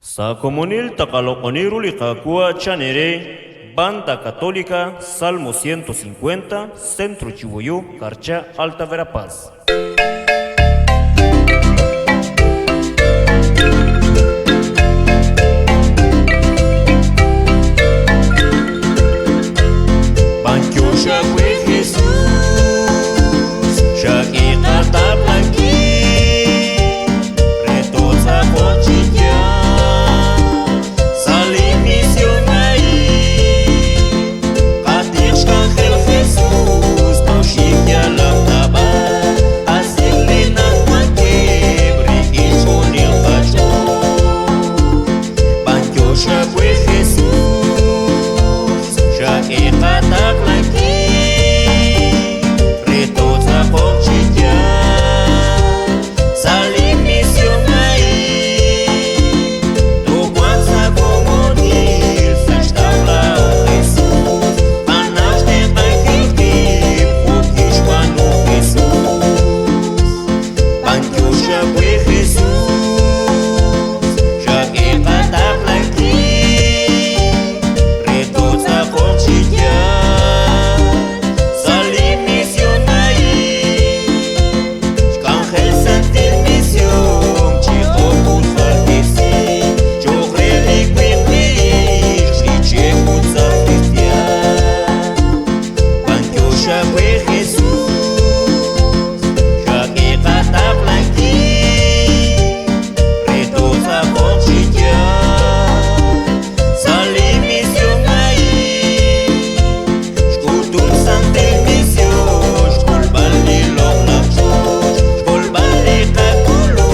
Sacomunil tacaloconirul y cacua chanere, Banda Católica, Salmo 150, Centro Chibuyú, Carchá, Alta Verapaz. Banchosha fue Jesús, Shakita taplaki, Retoza cochilla, Salim misión ahí, Katishka Angel Jesús, Toshikia la taba, Asilina Quanquebre, y Sonil Cacho. Banchosha fue Jesús, Shakita taplaki, Retoza cochilla, Salim misión ahí, tu guanza como dir, Sashtabla o Jesús, Panas de Baikilki, Pukishwanu Jesús, Banchosha fue Jesús, Shakita taplaki, Retoza cochilla, Salim misión ahí, Ángel Santil misión, Chico Puzar Kesi, Chogreli Quimpi, Shriche Puzar Cristian, Banchosha fue Jesús, Shakita taplaki, Retoza cochilla, Salim misión ahí, Shkutum Santil misión, Shkulbali Lolapcho, Shkulbali Kakulu,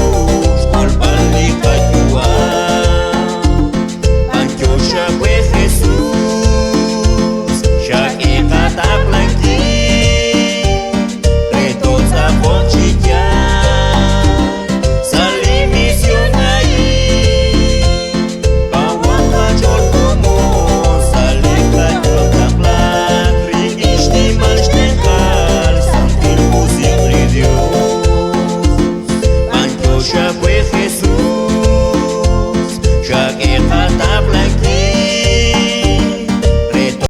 Shkulbali Kayua, Banchosha fue Jesús, Shakita taplaki, Retoza cochilla, Salim misión ahí, Kawaka chol como, Salim kachol taplan, Rikishti malshtenkal, Santil music Dios, Banchosha fue